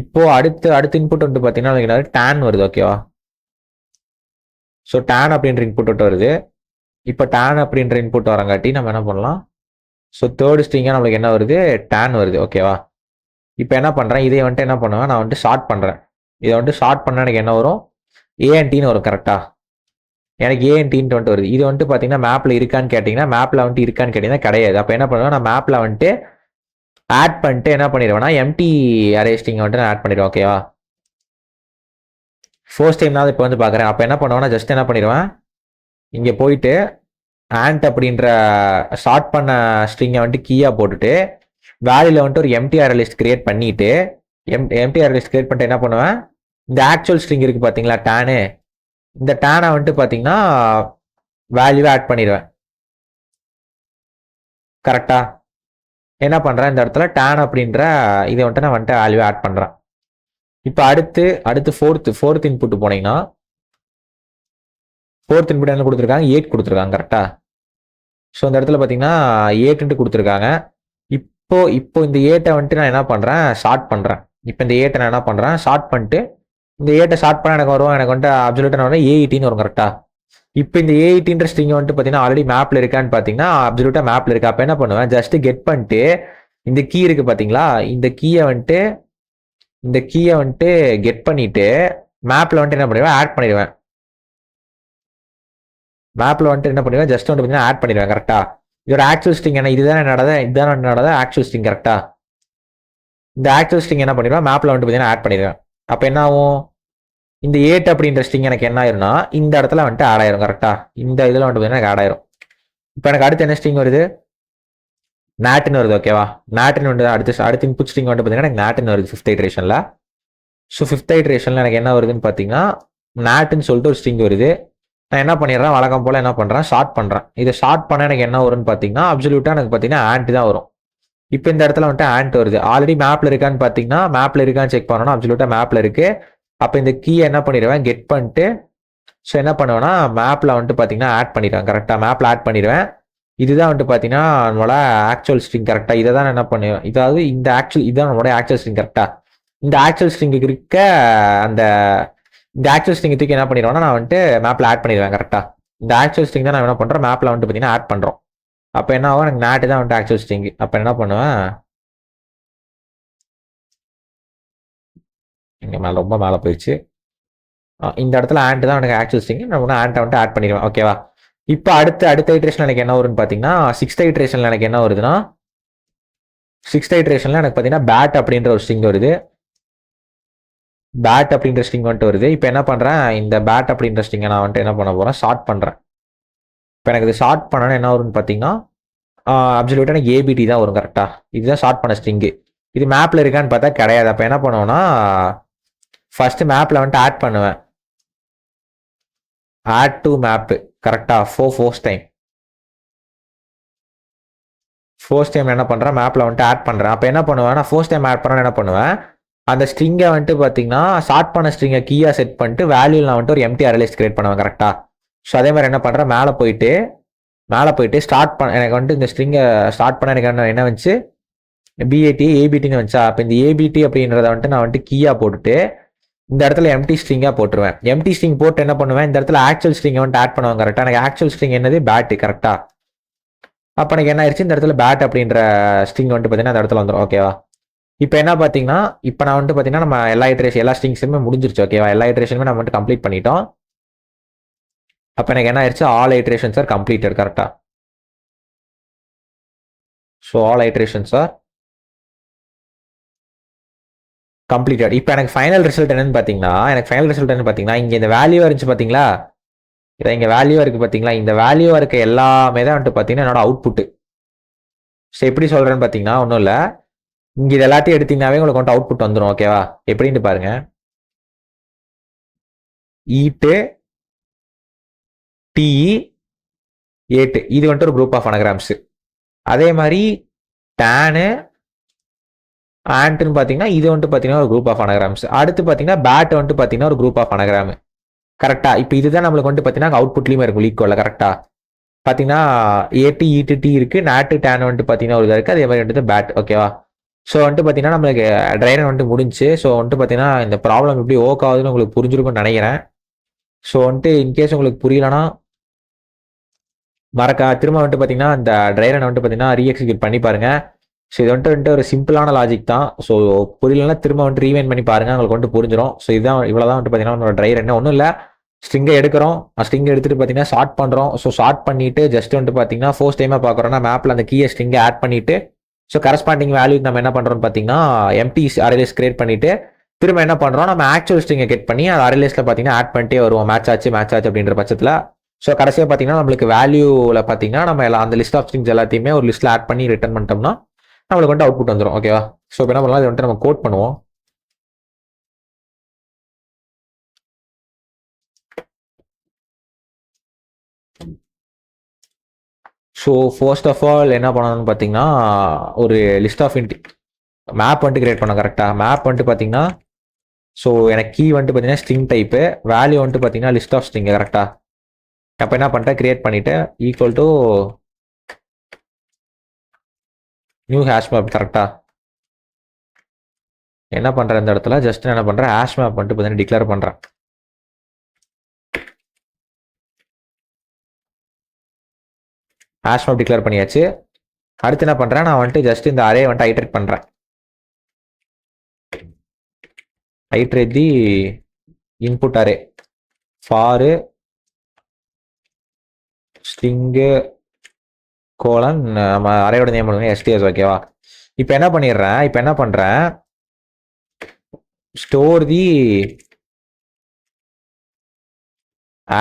இப்போ அடுத்த இன்புட் வந்துட்டு பார்த்தீங்கன்னா டேன் வருது ஓகேவா. ஸோ tan அப்படின்ற இன்புட் விட்டு வருது. இப்போ tan அப்படின்ற இன்புட் வரங்காட்டி நம்ம என்ன பண்ணலாம்? ஸோ தேர்ட் ஸ்ட்ரிங்காக நம்மளுக்கு என்ன வருது? tan வருது. ஓகேவா? இப்போ என்ன பண்ணுறேன்? இதை வந்துட்டு என்ன பண்ணுவேன்? நான் வந்துட்டு ஷார்ட் பண்ணுறேன். இதை வந்துட்டு ஷார்ட் பண்ணால் எனக்கு என்ன வரும்? ஏஎன்டின்னு வரும். கரெக்டாக எனக்கு ஏஎன்டின்ட்டு வந்துட்டு வருது. இது வந்துட்டு பார்த்தீங்கன்னா மேப்பில் இருக்கான்னு கேட்டிங்கன்னா மேப்பில் வந்துட்டு இருக்கான்னு கேட்டிங்கன்னா கிடையாது. அப்போ என்ன பண்ணுவேன்? நான் மேப்பில் வந்துட்டு ஆட் பண்ணிட்டு என்ன பண்ணிடுவேன்னா எம்டி அரே ஸ்ட்ரிங் வந்துட்டு நான் ஆட் பண்ணிடுவேன். ஓகேவா? ஃபர்ஸ்ட் டைம் தான் இப்போ வந்து பார்க்குறேன். அப்போ என்ன பண்ணுவேன்னா ஜஸ்ட் என்ன பண்ணிடுவேன்? இங்கே போயிட்டு ஆண்ட் அப்படின்ற ஷார்ட் பண்ண ஸ்ட்ரிங்கை வந்துட்டு கீயாக போட்டுட்டு வேல்யூல வந்துட்டு ஒரு எம்டிஆர் லிஸ்ட் கிரியேட் பண்ணிட்டு எம்டிஆர் லிஸ்ட் கிரியேட் பண்ணிட்டு என்ன பண்ணுவேன்? இந்த ஆக்சுவல் ஸ்ட்ரிங் இருக்கு பார்த்தீங்களா டேனு, இந்த டேனை வந்துட்டு பார்த்தீங்கன்னா வேல்யூவை ஆட் பண்ணிடுவேன். கரெக்டா? என்ன பண்ணுறேன்? இந்த இடத்துல டேன் அப்படின்ற இதை வந்துட்டு நான் வந்துட்டு வேல்யூவை ஆட் பண்ணுறேன். இப்போ அடுத்து ஃபோர்த் இன்புட் போனீங்கன்னா ஃபோர்த் இன்புட் என்ன கொடுத்துருக்காங்க? 8 கொடுத்துருக்காங்க. கரெக்டா? ஸோ இந்த இடத்துல பார்த்தீங்கன்னா 8 கொடுத்துருக்காங்க. இப்போ இந்த 8 வந்துட்டு நான் என்ன பண்ணுறேன்? ஷார்ட் பண்ணுறேன். இப்போ இந்த 8 நான் என்ன பண்ணுறேன்? ஷார்ட் பண்ணிட்டு இந்த 8 ஷார்ட் பண்ண எனக்கு வரும். எனக்கு வந்துட்டு அப்சல்யூட்டாக வரும் A18 வரும். கரெக்டா? இப்போ இந்த A18 ஸ்ட்ரிங் வந்துட்டு பார்த்தீங்கன்னா ஆல்ரெடி மேப்பில் இருக்கான்னு பார்த்தீங்கன்னா அப்சல்யூட்டாக மேப்பில் இருக்கா. அப்போ என்ன பண்ணுவேன்? ஜஸ்ட் கெட் பண்ணிட்டு இந்த கீ இருக்கு பார்த்தீங்களா, இந்த கீயை வந்துட்டு கெட் பண்ணிட்டு மேப்பில் வந்துட்டு என்ன பண்ணிடுவேன்? ஆட் பண்ணிடுவேன். மேப்பில் வந்துட்டு என்ன பண்ணுவேன்? ஜஸ்ட் வந்துட்டு பார்த்தீங்கன்னா ஆட் பண்ணிடுவேன். கரெக்டா? இதோட ஆக்சுவல் ஸ்ட்ரிங் என்ன? இதுதான் என்னோட ஆக்சுவல் ஸ்ட்ரிங். கரெக்டா? இந்த ஆக்சுவல் ஸ்ட்ரிங் என்ன பண்ணிடுவேன்? மேப்பில் வந்துட்டு பார்த்தீங்கன்னா ஆட் பண்ணிடுவேன். அப்போ என்ன ஆகும்? இந்த 8 அப்படின்ற ஸ்ட்ரிங் எனக்கு என்ன ஆயிரும்னா இந்த இடத்துல வந்துட்டு ஆட் ஆயிரும். கரெக்டா? இந்த இதில் வந்துட்டு பார்த்தீங்கன்னா எனக்கு ஆட் ஆயிரும். இப்போ எனக்கு அடுத்து என்ன ஸ்ட்ரிங் வருது? நாட்டுன்னு வருது. ஓகேவா? நாட்டுன்னு வந்து அடுத்து இன்புட் ஸ்ட்ரிங் வந்துட்டு பார்த்தீங்கன்னா எனக்கு நாட்டுன்னு வருது 5th ஐட்ரேஷனில். ஸோ 5th ஐட்ரேஷனில் எனக்கு என்ன வருதுன்னு பார்த்தீங்கன்னா நாட்டுன்னு சொல்லிட்டு ஒரு ஸ்ட்ரிங் வருது. நான் என்ன பண்ணிடுறேன்? வழக்கம் போல் என்ன பண்ணுறேன்? ஷார்ட் பண்ணுறேன். இதை ஷார்ட் பண்ண எனக்கு என்ன வரும்னு பார்த்தீங்கன்னா அப்சல்யூட்டாக எனக்கு பார்த்தீங்கன்னா ஆண்ட் தான் வரும். இப்போ இந்த இடத்துல வந்துட்டு ஆண்ட் வருது. ஆல்ரெடி மேப்பில் இருக்கான்னு பார்த்தீங்கன்னா மேப்பில் இருக்கான்னு செக் பண்ணணும். அப்சல்யூட்டாக மேப்பில் இருக்கு. அப்போ இந்த கீயை என்ன பண்ணிடுவேன்? கெட் பண்ணிட்டு ஸோ என்ன பண்ணுவேன்னா மேப்பில் வந்துட்டு பார்த்தீங்கன்னா ஆட் பண்ணிடுவேன். கரெக்டாக? மேப்பில் ஆட் பண்ணிடுவேன். இதுதான் வந்துட்டு பார்த்தீங்கன்னா நம்மளோட ஆக்சுவல் ஸ்ட்ரிங். கரெக்டாக? இதை தான் என்ன பண்ணுவேன்? இதாவது இதுதான் நம்மளோட ஆக்சுவல் ஸ்ட்ரிங். கரெக்டாக? இந்த ஆக்சுவல் ஸ்ட்ரிங்குக்கு இருக்க இந்த ஆக்சுவல் ஸ்ட்ரிங் தூக்கி என்ன பண்ணிடுவேன்னா நான் வந்துட்டு மேப்பில் ஆட் பண்ணிடுவேன். கரெக்டாக? இந்த ஆக்சுவல் ஸ்ட்ரிங் தான் நான் என்ன பண்ணுறேன்? மேப்பில் வந்துட்டு பார்த்தீங்கன்னா ஆட் பண்ணுறோம். அப்போ என்ன ஆகும்? எனக்கு நாட்டு தான் வந்துட்டு ஆக்சுவல் ஸ்ட்ரிங். அப்போ என்ன பண்ணுவேன்? இங்கே ரொம்ப மேலே போயிடுச்சு. இந்த இடத்துல ஆண்ட் தான் எனக்கு ஆக்சுவல் ஸ்ட்ரிங். நான் ஆண்ட்டை வந்துட்டு ஆட் பண்ணிடுவேன். ஓகேவா? இப்போ அடுத்த ஐட்ரேஷன் எனக்கு என்ன வரும்னு பார்த்தீங்கன்னா 6th ஐட்ரேஷனில் எனக்கு என்ன வருதுன்னா 6th ஐட்ரேஷனில் எனக்கு பார்த்தீங்கன்னா பேட் அப்படின்ற ஒரு ஸ்ட்ரிங் வருது. பேட் அப்படின்ற ஸ்ட்ரிங் வந்துட்டு வருது. இப்போ என்ன பண்ணுறேன்? இந்த பேட் அப்படின்ற ஸ்ட்ரிங்கை நான் வந்துட்டு என்ன பண்ண போகிறேன்? ஷார்ட் பண்ணுறேன். இப்போ எனக்கு இது ஷார்ட் பண்ணனா என்ன வரும்னு பார்த்தீங்கன்னா அப்சல்யூட்டாக எனக்கு ஏபிடி தான் வரும். கரெக்டாக? இதுதான் ஷார்ட் பண்ண ஸ்ட்ரிங்கு. இது மேப்பில் இருக்கான்னு பார்த்தா கிடையாது. அப்போ என்ன பண்ணுவேன்னா ஃபர்ஸ்ட் மேப்பில் வந்துட்டு ஆட் பண்ணுவேன். Add to map. கரெக்டாக? ஃபோர்ஸ்ட் டைம் என்ன பண்ணுறேன்? மேப்பில் வந்துட்டு ஆட் பண்ணுறேன். அப்போ என்ன பண்ணுவேன்? நான் ஃபர்ஸ்ட் டைம் ஆட் பண்ண என்ன பண்ணுவேன்? அந்த ஸ்ட்ரிங்கை வந்துட்டு பார்த்தீங்கன்னா ஷார்ட் பண்ண ஸ்ட்ரிங்கை கீயாக செட் பண்ணிட்டு வேல்யூ நான் வந்துட்டு ஒரு எம்டிஆர் லிஸ்ட் கிரியேட் பண்ணுவேன். கரெக்டாக? ஸோ அதே மாதிரி என்ன பண்ணுறேன்? மேலே போயிட்டு ஸ்டார்ட் பண்ண எனக்கு வந்துட்டு இந்த ஸ்ட்ரிங்கை ஸ்டார்ட் பண்ண எனக்கு என்ன வந்துச்சு? பிஏடி ஏபிடின்னு வந்துச்சா? அப்போ இந்த ஏபிடி அப்படின்றத வந்துட்டு நான் வந்துட்டு கீயாக போட்டுட்டு இந்த இடத்துல எம்டி ஸ்ட்ரிங்காக போட்டுருவேன். எம்டி ஸ்ட்ரிங் போட்டு என்ன பண்ணுவேன்? இந்த இடத்துல ஆக்சுவல் ஸ்ட்ரிங்கை வந்துட்டு ஆட் பண்ணுவாங்க. கரெக்டாக? எனக்கு ஆக்சுவல் ஸ்ட்ரிங் என்னது? பேட்டு. கரெக்டாக? அப்போ எனக்கு என்ன ஆயிடுச்சு? இந்த இடத்துல பேட் அப்படின்ற ஸ்ட்ரிங் வந்துட்டு பார்த்தீங்கன்னா அந்த இடத்துல வந்துடும். ஓகேவா? இப்போ என்ன பார்த்தீங்கன்னா இப்போ நான் வந்துட்டு பார்த்தீங்கன்னா நம்ம எல்லா ஸ்ட்ரிங்ஸுமே முடிஞ்சிருச்சு. ஓகேவா? எல்லா ஐட்ரேஷனுமே நம்ம வந்துட்டு கம்ப்ளீட் பண்ணிட்டோம். அப்போ எனக்கு என்ன ஆயிடுச்சு? All iterations are completed. கரெக்டாக? So all iterations are completed. இப்போ எனக்கு ஃபைனல் ரிசல்ட் என்னன்னு பார்த்தீங்கன்னா இங்கே இந்த வேல்யூவாக இருந்துச்சு பார்த்தீங்களா? இதை இங்கே வேல்யூவாக இருக்குது பார்த்தீங்களா? இந்த வேல்யூவாக இருக்க எல்லாமே தான் வந்துட்டு பார்த்தீங்கன்னா என்னோட அவுட்புட்டு. ஸோ எப்படி சொல்கிறேன்னு பார்த்தீங்கன்னா ஒன்றும் இல்லை, இங்கே இது எல்லாத்தையும் எடுத்தீங்கன்னாவே உங்களுக்கு வந்துட்டு அவுட்புட் வந்துடும். ஓகேவா? எப்படின்ட்டு பாருங்க. ஈட்டு டிஇ 8 இது வந்துட்டு ஒரு குரூப் ஆஃப் அனகிராம்ஸ். அதே மாதிரி டேனு ஆண்ட்னு பார்த்தீங்கன்னா இது வந்துட்டு பார்த்தீங்கன்னா ஒரு குரூப் ஆஃப் அனகிராம்ஸ். அடுத்து பார்த்தீங்கன்னா பேட் வந்துட்டு பார்த்தீங்கன்னா ஒரு குரூப் ஆஃப் அனகிராம். கரெக்டா? இப்போ இதுதான் நம்மளுக்கு வந்துட்டு பார்த்தீங்கன்னா அவுட்புட்லேயுமே இருக்கும் ஈக்குவல. கரெக்டா? பார்த்தீங்கன்னா ஏடி ஈட்டு டி இருக்குது, நாட்டு டேன் வந்துட்டு பார்த்தீங்கன்னா ஒரு இதாக இருக்குது. அதே மாதிரி வந்துட்டு பேட். ஓகேவா? ஸோ வந்துட்டு பார்த்தீங்கன்னா நம்மளுக்கு ட்ரைனர் வந்துட்டு முடிஞ்சு. ஸோ வந்துட்டு பார்த்தீங்கன்னா இந்த ப்ராப்ளம் எப்படி ஓக் ஆகுதுன்னு உங்களுக்கு புரிஞ்சிருக்கும்னு நினைக்கிறேன். ஸோ வந்துட்டு இன்கேஸ் உங்களுக்கு புரியலன்னா திரும்ப வந்துட்டு பார்த்தீங்கன்னா இந்த ட்ரை ரன் வந்துட்டு பார்த்தீங்கன்னா ரீஎக்ஸிக்யூட் பண்ணி பாருங்க. ஸோ இது வந்துட்டு ஒரு சிம்பிளான லாஜிக் தான். ஸோ புரியலன்னா திரும்ப வந்துட்டு ரீவைண்ட் பண்ணி பாருங்க, உங்களுக்கு வந்துட்டு புரிஞ்சிடும். ஸோ இதுதான் இவ்வளோதான் வந்துட்டு பார்த்தீங்கன்னா ட்ரை ரன் ஒன்றும் இல்லை. ஸ்ட்ரிங்கை எடுக்கிறோம், ஸ்ட்ரிங்கை எடுத்துட்டு பார்த்தீங்கன்னா ஷார்ட் பண்ணுறோம். ஸோ ஷார்ட் பண்ணிட்டு ஜஸ்ட் வந்துட்டு பார்த்தீங்கன்னா ஃபர்ஸ்ட் டைமாக பார்க்குறோம்னா மேப்பில் அந்த கீயை ஸ்ட்ரிங்கை ஆட் பண்ணிட்டு ஸோ கரஸ்பாண்டிங் வேல்யூ நம்ம என்ன பண்ணுறோம்னு பார்த்தீங்கன்னா எம்டி அரேலிஸ்ட் கிரியேட் பண்ணிட்டு திரும்ப என்ன பண்ணுறோம், நம்ம ஆக்சுவல் ஸ்ட்ரிங்கை கெட் பண்ணி அது அரேலிஸ்ட்டில் பார்த்தீங்கன்னா ஆட் பண்ணிட்டே வருவோம் மேட்ச் ஆச்சு அப்படின்ற பட்சத்தில். ஸோ கடைசியாக பார்த்தீங்கன்னா நம்மளுக்கு வேல்யூவில் பார்த்தீங்கன்னா நம்ம அந்த லிஸ்ட் ஆஃப் ஸ்ட்ரிங்ஸ் எல்லாத்தையுமே ஒரு லிஸ்ட்டில் ஆட் பண்ணி ரிட்டர்ன் பண்ணிட்டோம்னா நம்மளுக்கு வந்துட்டு அவுட்புட் வந்துடும். ஓகேவா? ஸோ இப்போ என்ன பண்ணலாம், இது வந்துட்டு நம்ம கோட் பண்ணுவோம். ஸோ ஃபர்ஸ்ட் ஆஃப் ஆல் என்ன பண்ணணும்னு பார்த்தீங்கன்னா ஒரு லிஸ்ட் ஆஃப் மேப் வந்துட்டு கிரியேட் பண்ணோம். கரெக்டாக மேப் வந்துட்டு பார்த்தீங்கன்னா ஸோ எனக்கு கீ வந்துட்டு பார்த்தீங்கன்னா ஸ்ட்ரிங் டைப்பு, வேல்யூ வந்துட்டு பார்த்தீங்கன்னா லிஸ்ட் ஆஃப் ஸ்ட்ரிங். கரெக்டாக அப்போ என்ன பண்ணிட்டேன், கிரியேட் பண்ணிவிட்டு equal to new hash map. கரெக்டாக என்ன பண்ணுறேன் இந்த இடத்துல ஜஸ்ட் என்ன பண்ணுறேன், ஹேஷ் மேப் வந்துட்டு பார்த்தீங்கன்னா டிக்ளேர் பண்ணுறேன். ஹேஷ் மேப் டிக்ளேர் பண்ணியாச்சு. அடுத்து என்ன பண்ணுறேன், நான் வந்துட்டு ஜஸ்ட் இந்த அரே வந்துட்டு ஐட்ரேட் பண்ணுறேன். Iterate the input array for string colon நம்ம அரையோட நேம் பண்ணுங்க எஸ்டிஎஸ். ஓகேவா? இப்போ என்ன பண்ணுறேன், store the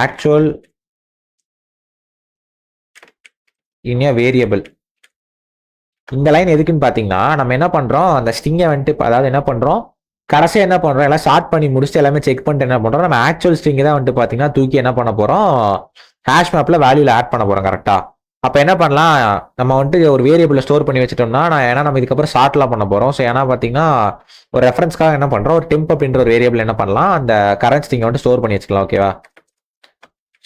actual in a variable. இந்த லைன் எதுக்குன்னு பார்த்தீங்கன்னா நம்ம என்ன பண்ணுறோம், அந்த ஸ்ட்ரிங்கை வந்துட்டு அதாவது என்ன பண்ணுறோம், கடைசியாக என்ன பண்ணுறோம், எல்லாம் ஷார்ட் பண்ணி முடிச்சுட்டு எல்லாமே செக் பண்ணிட்டு என்ன பண்ணுறோம், நம்ம ஆக்சுவல் ஸ்ட்ரிங்கை தான் வந்துட்டு பார்த்தீங்கன்னா தூக்கி என்ன பண்ண போகிறோம், ஹேஷ் மேப்பில் வேல்யூவில் ஆட் பண்ண போகிறோம். கரெக்டாக அப்போ என்ன பண்ணலாம், நம்ம வந்துட்டு ஒரு வேரியபிளில் ஸ்டோர் பண்ணி வச்சுட்டோம்னா ஏன்னா நம்ம இதுக்கப்புறம் ஷார்ட்லாம் பண்ண போகிறோம். ஸோ ஏன்னா பார்த்தீங்கன்னா ஒரு ரெஃபரன்ஸ்க்காக என்ன பண்ணுறோம், ஒரு டெம்ப் அப்படின்ற ஒரு வேரியபிள் என்ன பண்ணலாம், அந்த கரண்ட் ஸ்ட்ரிங்கை வந்துட்டு ஸ்டோர் பண்ணி வச்சுக்கலாம். ஓகேவா?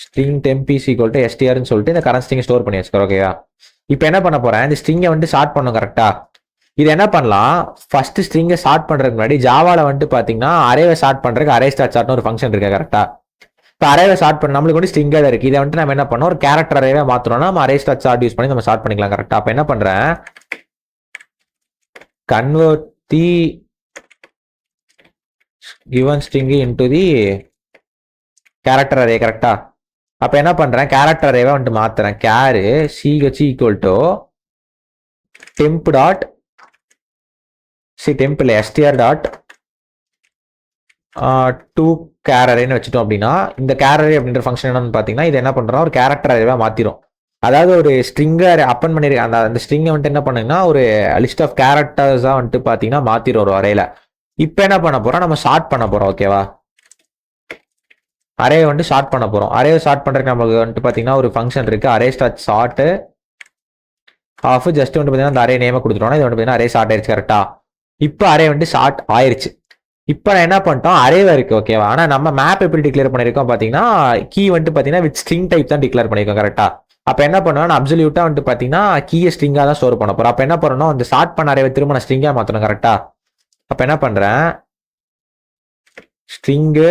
String temp is equal to எஸ்டிஆர்னு சொல்லிட்டு இந்த கரண்ட் ஸ்ட்ரிங்கை ஸ்டோர் பண்ணி வச்சுக்கிறோம். ஓகேவா? இப்போ என்ன பண்ண போகிறேன், இந்த ஸ்ட்ரிங்கை வந்துட்டு ஷார்ட் பண்ணும். கரெக்டாக இது என்ன பண்ணலாம், ஃபர்ஸ்ட் ஸ்ட்ரிங்கை ஷார்ட் பண்ணுறதுக்கு முன்னாடி ஜாவாவில் வந்துட்டு பார்த்தீங்கன்னா அரேவை ஷார்ட் பண்ணுறதுக்கு அரே ஸ்டார்ட் ஷார்ட்னு ஒரு ஃபங்க்ஷன் இருக்கு. கரெக்டாக இப்போ அரேவை ஷார்ட் பண்ண நம்மளுக்கு வந்து ஸ்ட்ரிங்காக தான் இருக்குது. இதை வந்துட்டு நம்ம என்ன பண்ணோம், ஒரு கேரக்டர் அரேவே மாற்றணும்னா நம்ம அரே ஸ்டார்ட் ஷார்ட் யூஸ் பண்ணி நம்ம ஷார்ட் பண்ணிக்கலாம். கரெக்டாக அப்போ என்ன பண்ணுறேன், convert the given string into the character array. கரெக்டாக அப்போ என்ன பண்ணுறேன், கேரக்டர் அரேவை வந்துட்டு மாற்றுறேன். Char ch equal to temp dot temp இல்லை எஸ்டிஆர் டாட் டூ கேர் அரேன்னு வச்சுட்டோம். அப்படின்னா இந்த கேர் அரே அப்படின்ற ஃபங்க்ஷன் என்னன்னு பார்த்தீங்கன்னா இது என்ன பண்ணுறோம், ஒரு கேரக்டர் அரேவாக மாற்றிடும். அதாவது ஒரு ஸ்ட்ரிங்கை அப்பன் பண்ணியிருக்க அந்த ஸ்ட்ரிங்கை வந்துட்டு என்ன பண்ணுங்கன்னா ஒரு லிஸ்ட் ஆஃப் கேரக்டர்ஸாக வந்துட்டு பார்த்தீங்கன்னா மாற்றிடும் ஒரு அரேல. இப்போ என்ன பண்ண போகிறோம், நம்ம ஷார்ட் பண்ண போகிறோம். ஓகேவா? அரே வந்துட்டு ஷார்ட் பண்ண போகிறோம். அரே ஷார்ட் பண்ணுறதுக்கு நமக்கு வந்துட்டு பார்த்தீங்கன்னா ஒரு ஃபங்க்ஷன் இருக்குது, array start short of. Just வந்துட்டு பார்த்தீங்கன்னா அந்த அரே நேமை கொடுத்துட்டோம்னா இது வந்துட்டு பார்த்தீங்கன்னா அரே ஷார்ட் ஆயிடுச்சு. கரெக்டாக இப்போ அரே வந்துட்டு ஷார்ட் ஆயிடுச்சு. இப்போ நான் என்ன பண்ணிட்டோம், அரேவா இருக்கு. ஓகேவா? ஆனால் நம்ம மேப் எப்படி டிக்ளேர் பண்ணியிருக்கோம் பார்த்தீங்கன்னா கீ வந்துட்டு பார்த்தீங்கன்னா வித் ஸ்ட்ரிங் டைப் தான் டிக்ளேர் பண்ணியிருக்கோம். கரெக்டாக அப்போ என்ன பண்ணுவோம், அப்சல்யூட்டாக வந்துட்டு பார்த்தீங்கன்னா கீயை ஸ்ட்ரிங்காக தான் ஸ்டோர் பண்ண போகிறோம். அப்போ என்ன பண்ணணும், அந்த ஷார்ட் பண்ண அரேவை திரும்ப நான் ஸ்ட்ரிங்காக மாற்றணும். கரெக்டாக அப்போ என்ன பண்ணுறேன், ஸ்ட்ரிங்கு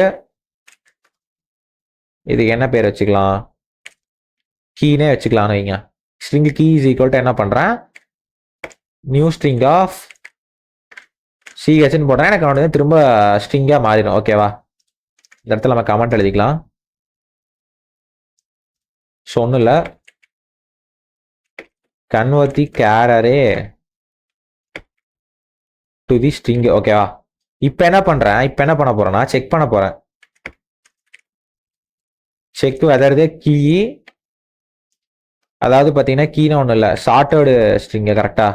இதுக்கு என்ன பேர் வச்சுக்கலாம், கீனே வச்சுக்கலாம்னு வைங்க. String key is equal to என்ன பண்ணுறேன், நியூ ஸ்ட்ரிங் ஆஃப் சிஹெச்னு போட்டேன். எனக்கு வந்து திரும்ப ஸ்ட்ரிங்காக மாறிடும். ஓகேவா? இந்த இடத்துல நம்ம கமெண்ட் எழுதிக்கலாம். ஸோ ஒன்றும் இல்லை, convert the care array to the string. ஓகேவா? இப்போ என்ன பண்ண போறேன்னா செக் பண்ண போறேன், செக் வெதர் தி கீ, அதாவது பார்த்தீங்கன்னா கீனா ஒன்றும் இல்லை ஷார்ட்டர்டு ஸ்ட்ரிங்கு. கரெக்டா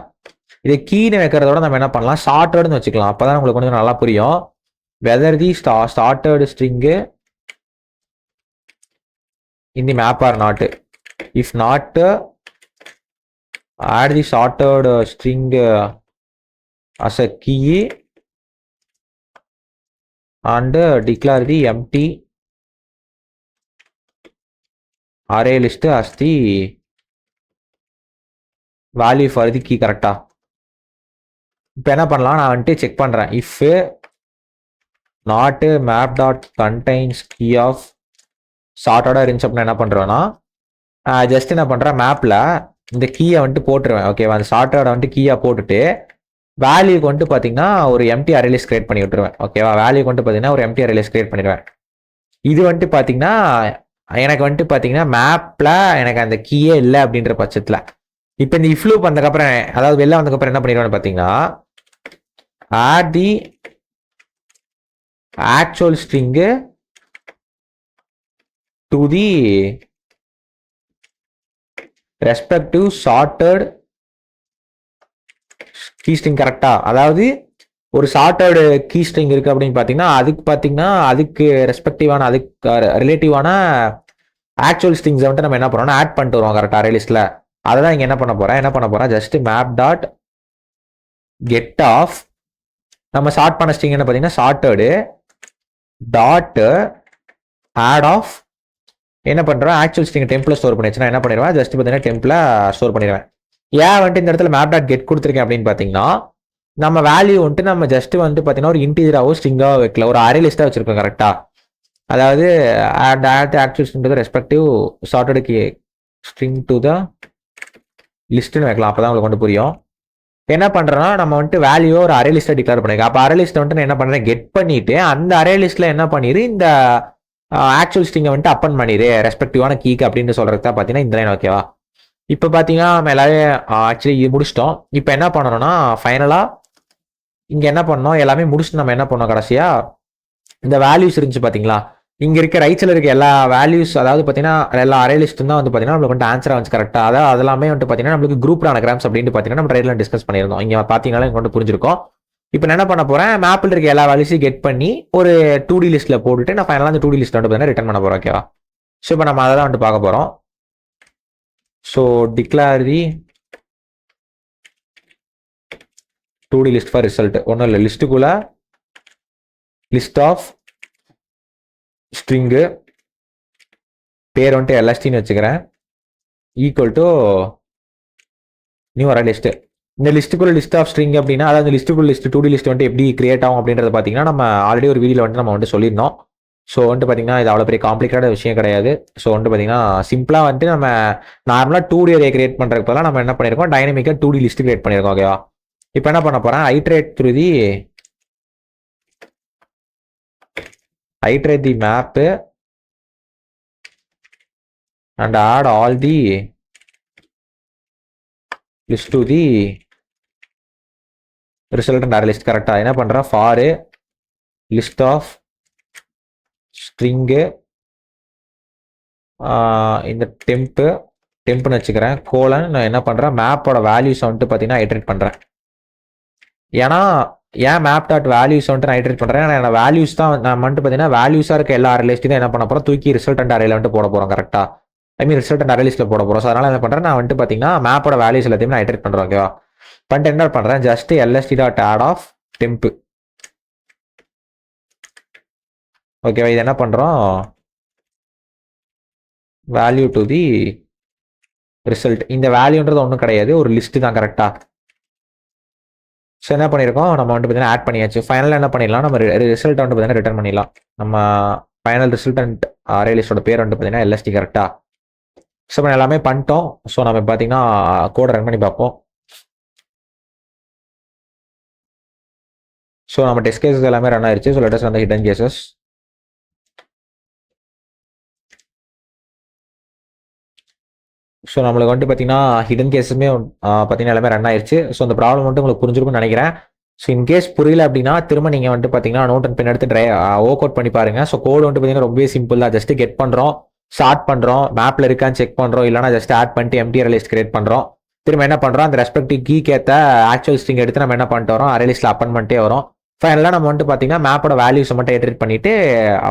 இது கீன்னு வைக்கிறதோட நம்ம என்ன பண்ணலாம், ஷார்ட்டர்டுன்னு வச்சுக்கலாம். அப்போதான் உங்களுக்கு கொஞ்சம் நல்லா புரியும். Whether the sorted string in the map or not. If not, add the sorted string as a key and declare the empty array list as the value for the key. கரெக்டா இப்போ என்ன பண்ணலாம், நான் வந்துட்டு செக் பண்றேன். if not map dot contains key of சார்ட்டடாக இருந்துச்சு அப்படின்னா என்ன பண்ணுறேன்னா ஜஸ்ட் என்ன பண்ணுறேன் மேப்பில் இந்த கீயை வந்துட்டு போட்டுருவேன். ஓகேவா, அந்த சார்ட்டோட வந்துட்டு கீயாக போட்டுட்டு வேல்யூக்கு வந்துட்டு பார்த்தீங்கன்னா ஒரு எம்டி அரேலிஸ் கிரியேட் பண்ணி விட்டுருவேன். ஓகேவா, வேல்யூக்கு வந்துட்டு பார்த்தீங்கன்னா ஒரு எம்டி அரேலிஸ் கிரியேட் பண்ணிடுவேன். இது வந்துட்டு பார்த்தீங்கன்னா எனக்கு வந்துட்டு பார்த்தீங்கன்னா மேப்பில் எனக்கு அந்த கீயே இல்லை அப்படின்ற பட்சத்தில் இப்போ இந்த இஃப் லூப் வந்ததுக்கப்புறம், அதாவது வெளில வந்ததுக்கப்புறம் என்ன பண்ணிடுவேன்னு பார்த்தீங்கன்னா add the actual string to the respective sorted key string. கரெக்டா, அதாவது ஒரு சார்ட்டர்டு கீ ஸ்ட்ரிங் இருக்கு அப்படின்னு பார்த்தீங்கன்னா அதுக்கு ரெஸ்பெக்டிவான அதுக்கு ரிலேட்டிவான ஆக்சுவல் ஸ்ட்ரிங்ஸை வந்துட்டு நம்ம என்ன பண்ணுறோம்னா ஆட் பண்ணிட்டு வருவோம். கரெக்டாக அரே லிஸ்ட்டில் அதை தான் இங்கே என்ன பண்ண போகிறேன் just map dot get of நம்ம ஷார்ட் பண்ண ஸ்ட்ரிங் என்ன பார்த்தீங்கன்னா சார்ட்டர்டு டாட் ஆட் ஆஃப் என்ன பண்ணுறோம் ஆக்சுவல் ஸ்ட்ரிங் டெம்பில் ஸ்டோர் பண்ணி வச்சுன்னா என்ன பண்ணிடுவேன் ஜஸ்ட் பார்த்தீங்கன்னா டெம்பில் ஸ்டோர் பண்ணிடுவேன். ஏன் வந்துட்டு இந்த இடத்துல மேப் டாட் கெட் கொடுத்துருக்கேன் அப்படின்னு பார்த்தீங்கன்னா நம்ம வேல்யூ வந்துட்டு நம்ம ஜஸ்ட் வந்துட்டு பார்த்தீங்கன்னா ஒரு இன்டீஜராகவோ ஸ்ட்ரிங்காகவோ வைக்கல, ஒரு அரே லிஸ்ட்டாக வச்சிருக்கோம். கரெக்டாக, அதாவது actual string to the respective sorted key string to the லிஸ்ட்னு வைக்கலாம். அப்போ தான் உங்களுக்கு கொண்டு புரியும். என்ன பண்ணுறோன்னா நம்ம வந்துட்டு வேல்யூ ஒரு அரே லிஸ்ட்டை டிக்ளேர் பண்ணிருக்கேன். அப்போ அரே லிஸ்ட்டை வந்துட்டு நான் என்ன பண்ணுறேன் கெட் பண்ணிட்டு அந்த அரே லிஸ்ட்டில் என்ன பண்ணிடு இந்த ஆக்சுவல் ஸ்ட்ரிங்கை வந்துட்டு அப்பன் பண்ணிடு ரெஸ்பெக்டிவான கீக்கு அப்படின்னு சொல்கிறது தான் பார்த்தீங்கன்னா இந்த லைன். ஓகேவா, இப்போ பார்த்தீங்கன்னா நம்ம எல்லாமே ஆக்சுவலி இது முடிச்சிட்டோம். இப்போ என்ன பண்ணணும்னா ஃபைனலாக இங்கே என்ன பண்ணோம் எல்லாமே முடிச்சுட்டு நம்ம என்ன பண்ணோம் கடைசியாக இந்த வேல்யூஸ் இருந்துச்சு பார்த்தீங்களா, இங்கே இருக்க ரைட்ஸில் இருக்க எல்லா வேல்யூஸ், அதாவது பார்த்தீங்கன்னா எல்லா அரே லிஸ்ட்டும் தான் வந்து பார்த்தீங்கன்னா நம்மளுக்கு வந்துட்டு ஆன்சராக வந்து கரெக்டாக, அதாவது அதெல்லாமே வந்துட்டு பார்த்தீங்கன்னா நம்மளுக்கு குரூப் அனகிராம்ஸ் அப்படின்ட்டு பார்த்தீங்கன்னா நம்ம ரைட்ல டிஸ்கஸ் பண்ணியிருந்தோம். இங்கே பார்த்தீங்கன்னா இங்கே கொண்டு புரிஞ்சிருக்கோம். இப்போ என்ன பண்ண போகிறேன் மேப்பில் இருக்க எல்லா வேல்யூஸையும் கெட் பண்ணி ஒரு 2D லிஸ்ட்டில் போட்டுட்டு நான் ஃபைனலாக அந்த 2D லிஸ்ட்டில் வந்து பார்த்தீங்கன்னா ரிட்டர்ன் பண்ண போகிறேன். ஓகேவா, ஸோ இப்போ நம்ம அதை தான் வந்துட்டு பார்க்க போகிறோம். So declare the 2D list for result. ஒன்றும் இல்லை, லிஸ்ட்டுக்குள்ள லிஸ்ட் ஆஃப் ஸ்ட்ரிங்கு பேர் வந்துட்டு எல்எஸ்டின்னு வச்சுக்கிறேன் equal to new array list. இந்த லிஸ்ட்டுக்குள்ள லிஸ்ட் ஆஃப் ஸ்ட்ரிங் அப்படின்னா அதாவது லிஸ்ட்டுக்குள்ள லிஸ்ட் 2D லிஸ்ட் வந்துட்டு எப்படி கிரியேட் ஆகும் அப்படின்றத பார்த்தீங்கன்னா நம்ம ஆல்ரெடி ஒரு வீடியோவில் வந்துட்டு நம்ம வந்துட்டு சொல்லியிருந்தோம். ஸோ வந்துட்டு பார்த்தீங்கன்னா இது அவ்வளோ பெரிய காம்ப்ளிகேட்டான விஷயம் கிடையாது. ஸோ வந்துட்டு பார்த்தீங்கன்னா சிம்பிளாக வந்துட்டு நம்ம நார்மலாக 2D அரே கிரியேட் பண்ணுறதுக்கு பதிலாக நம்ம என்ன பண்ணியிருக்கோம் டைனமிக்காக 2D லிஸ்ட் கிரியேட் பண்ணியிருக்கோம். ஓகேவா, இப்போ என்ன பண்ண போகிறேன் iterate the map and add all the list to the result array list. கரெக்டாக என்ன பண்ணுறேன் ஃபார் லிஸ்ட் ஆஃப் ஸ்ட்ரிங்கு இந்த டெம்ப்னு வச்சுக்கிறேன் கோலன் நான் என்ன பண்ணுறேன் மேப்போட வேல்யூஸ் வந்துட்டு பார்த்தீங்கன்னா ஐட்ரேட் பண்ணுறேன். ஏன்னா ஏன் மேப் டாட் வேல்யூஸ் வந்துட்டு நான் ஐட்ரேட் பண்ணுறேன், ஏன்னா வேல்யூஸ் தான் நான் வந்துட்டு பார்த்தீங்கன்னா வேல்யூஸாக இருக்க எல்லா அரே லிஸ்ட்டையும் என்ன பண்ண போகிறோம் தூக்கி ரிசல்ட் அண்ட் அரேல வந்துட்டு போட போகிறோம். கரெக்டாக, ஐ மீன் ரிசல்ட் அண்ட் அரே லிஸ்ட்டில் போட போகிறோம். ஸோ அதனால் என்ன பண்ணுறேன் நான் வந்துட்டு பார்த்தீங்கன்னா மேப்போட வேல்யூஸ் எல்லாத்தையும் நான் ஐட்ரேட் பண்ணுறேன். ஓகேவா, பண்ணிட்டு என்ன பண்ணுறேன் just LST dot add of temp. ஓகேவா, இது என்ன பண்ணுறோம் வேல்யூ டு தி ரிசல்ட். இந்த வேல்யூன்றது ஒன்றும் கிடையாது, ஒரு லிஸ்ட்டு தான். கரெக்டாக, ஸோ என்ன பண்ணியிருக்கோம் நம்ம வந்துட்டு பார்த்தீங்கன்னா ஆட் பண்ணியாச்சு. ஃபைனலாக என்ன பண்ணிடலாம் நம்ம ரிசல்ட் வந்துட்டு பார்த்தீங்கன்னா ரிட்டர்ன் பண்ணிடலாம். நம்ம ஃபைனல் ரிசல்டன்ட் அரே லிஸ்டோட பேர் வந்துட்டு பார்த்தீங்கன்னா எல்எஸ்டி. கரெக்டாக, ஸோ நம்ம எல்லாமே பண்ணிட்டோம். ஸோ நம்ம பார்த்தீங்கன்னா கோடை ரன் பண்ணி பார்ப்போம். ஸோ நம்ம டெஸ்ட் கேசஸ் எல்லாமே ரன் ஆயிடுச்சு. ஸோ லெட்டஸ் வந்து ஹிடன் கேசஸ். ஸோ நம்மளுக்கு வந்துட்டு பார்த்தீங்கன்னா ஹிடன் கேஸுமே பார்த்தீங்கன்னா எல்லாமே ரன் ஆயிடுச்சு. ஸோ அந்த ப்ராப்ளம் வந்துட்டு உங்களுக்கு புரிஞ்சிருக்கும்னு நினைக்கிறேன். ஸோ இன்கேஸ் புரியல அப்படின்னா திரும்ப நீங்கள் வந்துட்டு பார்த்தீங்கன்னா நோட் அண்ட் பென் எடுத்து ஒர்க் அவுட் பண்ணி பாருங்க. ஸோ கோடு வந்துட்டு பார்த்தீங்கன்னா ரொம்பவே சிம்பிள் தான். ஜஸ்ட் கெட் பண்ணுறோம், ஸ்டார்ட் பண்ணுறோம், மேப்பில் இருக்கான்னு செக் பண்ணுறோம், இல்லைனா ஜஸ்ட் ஆட் பண்ணிட்டு எம்டி அரே லிஸ்ட் கிரியேட் பண்ணுறோம். திரும்ப என்ன பண்ணுறோம் அந்த ரெஸ்பெக்டிவ் கீக்கு ஏற்ற ஆக்சுவல் ஸ்ட்ரிங் எடுத்து நம்ம என்ன பண்ணிட்டு வரோம் அரே லிஸ்ட்டில் அப்பன் பண்ணிட்டே வரோம். ஃபைனலாக நம்ம வந்துட்டு பார்த்தீங்கன்னா மேப்போட வேல்யூஸ் மட்டும் எடிட் பண்ணிட்டு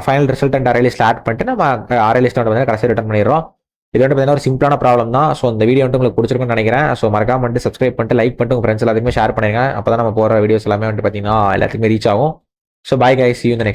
ஃபைனல் ரிசல்ட் அண்ட் அரே லிஸ்ட்டில் ஆட் பண்ணிட்டு நம்ம அரே லிஸ்ட் வந்து கடைசி ரிட்டர்ன் பண்ணிடுறோம். இது வந்து பார்த்தீங்கன்னா ஒரு சிம்பிளான ப்ராப்ளம் தான். ஸோ இந்த வீடியோ வந்து உங்களுக்கு பிடிச்சிருக்குன்னு நினைக்கிறேன். ஸோ மறக்காம வந்துட்டு சப்ஸ்கிரைப் பண்ணிட்டு லைக் பண்ணிட்டு உங்கள் ஃப்ரெண்ட்ஸ் எல்லாத்துக்குமே ஷேர் பண்ணுங்க. அப்போ தான் நம்ம போகிற வீடியோஸ் எல்லாமே வந்துட்டு பார்த்தீங்கன்னா எல்லாத்துக்குமே ரீச் ஆகும். So bye guys, see you in the next